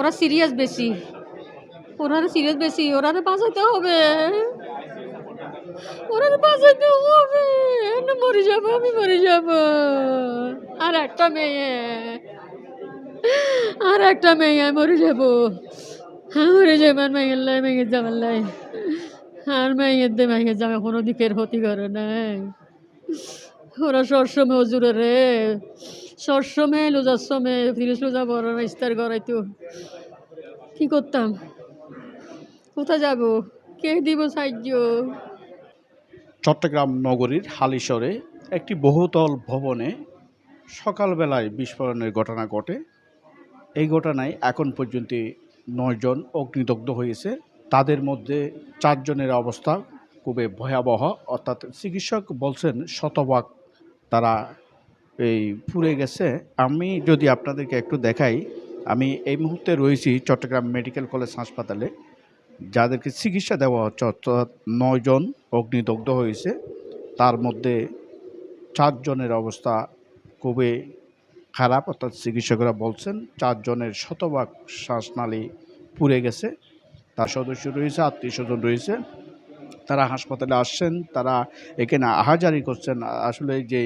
ওরা সিরিয়াস বেশি, ওরা বাঁচাইতে হবে, না মরে যাবো, আমি মরে যাব। আর একটা মেয়ে, মরে যাব, মরে যাবার মেয়ের যাবার লাই, আর মেয়ের যাবে কোনো দিকের ক্ষতি করে নাই। ওরা সবসময় হজুরে রে, সবসময় লোজার সময় ফিরিস লোজা বড় ইস্তার করাইতো, কি করতাম, কোথায় যাব, কে দিব সাহায্য? চট্টগ্রাম নগরীর হালিশহরে একটি বহুতল ভবনে সকালবেলায় বিস্ফোরণের ঘটনা ঘটে। এই ঘটনায় এখন পর্যন্ত 9 জন অগ্নিদগ্ধ হয়েছে। তাদের মধ্যে 4 জনের অবস্থা খুবই ভয়াবহ, অর্থাৎ চিকিৎসক বলছেন শতভাগ তারা এই পুড়ে গেছে। আমি যদি আপনাদেরকে একটু দেখাই, আমি এই মুহূর্তে রয়েছি চট্টগ্রাম মেডিকেল কলেজ হাসপাতালে, যাদেরকে চিকিৎসা দেওয়া হচ্ছে, অর্থাৎ 9 জন অগ্নিদগ্ধ হয়েছে। তার মধ্যে 4 জনের অবস্থা খুবই খারাপ, অর্থাৎ চিকিৎসকরা বলছেন 4 জনের শতভাগ শ্বাসনালী পুড়ে গেছে। তার সদস্য রয়েছে, আত্মীয় স্বজন রয়েছে, তারা হাসপাতালে আসছেন, তারা এখানে আহাজারি করছেন। আসলে যে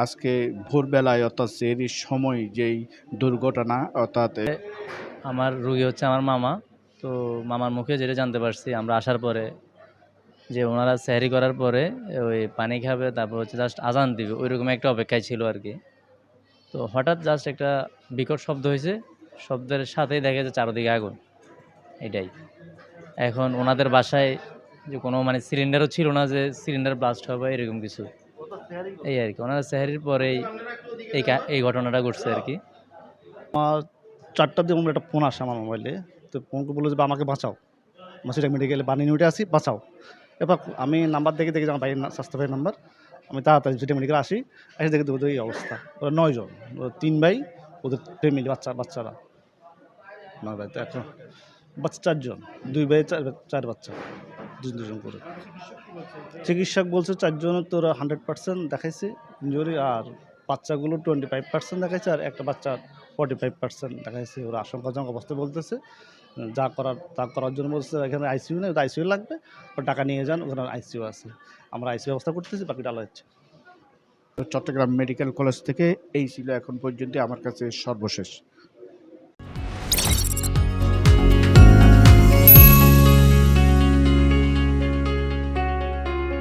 আজকে ভোরবেলায় অর্থাৎ সেহরির সময় যেই দুর্ঘটনা, অর্থাৎ আমার রুগী হচ্ছে আমার মামা। তো মামার মুখে যেটা জানতে পারছি আমরা আসার পরে, যে ওনারা সেহরি করার পরে ওই পানি খাবে, তারপর হচ্ছে জাস্ট আজান দিবে, ওইরকম একটা অপেক্ষায় ছিল আর কি। তো হঠাৎ জাস্ট একটা বিকট শব্দ হয়েছে, শব্দের সাথেই দেখা যায় চারদিকে আগুন। এটাই এখন ওনাদের বাসায় যে কোনো মানে সিলিন্ডারও ছিল না যে সিলিন্ডার ব্লাস্ট হবে এরকম কিছু, এই আর কি। ওনারা সেহরির পরেই এই ঘটনাটা ঘটছে আর কি। 4টার দিকে আমার একটা ফোন আসে আমার মোবাইলে। তো ফোনকে বললো যে আমাকে বাঁচাও, মাসিটা মেডিকেলে বানিয়ে উঠে আসি, বাঁচাও। এবার আমি নাম্বার দেখে আমার ভাইয়ের স্বাস্থ্য ভাইয়ের নাম্বার, আমি তাড়াতাড়ি যেটা মেডিকেলে আসি, এসে দেখে ওদের এই অবস্থা। ওরা 9 জন, ওরা 3 ভাই, ওদের ফ্যামিলি, বাচ্চারা 9 ভাই। তো এখন বাচ্চা 4 জন, 2 ভাই 4 বাচ্চা, 2 করে। চিকিৎসক বলছে 4 জনের তো ওরা 100% দেখাইছে ইনজুরি, আর বাচ্চাগুলো 25% দেখাইছে, আর একটা বাচ্চার 45% দেখাইছে। ওরা আশঙ্কাজনক অবস্থায় বলতেছে, যা করার তা করার জন্য বলছে। এখানে আইসিইউ নেই, আইসিইউ লাগবে, ও টাকা নিয়ে যান, ওখানে আইসিইউ আছে, আমরা আইসিইউ ব্যবস্থা করতেছি, বাকিটা আলো হচ্ছে। চট্টগ্রাম মেডিকেল কলেজ থেকে এই ছিল এখন পর্যন্ত আমার কাছে সর্বশেষ।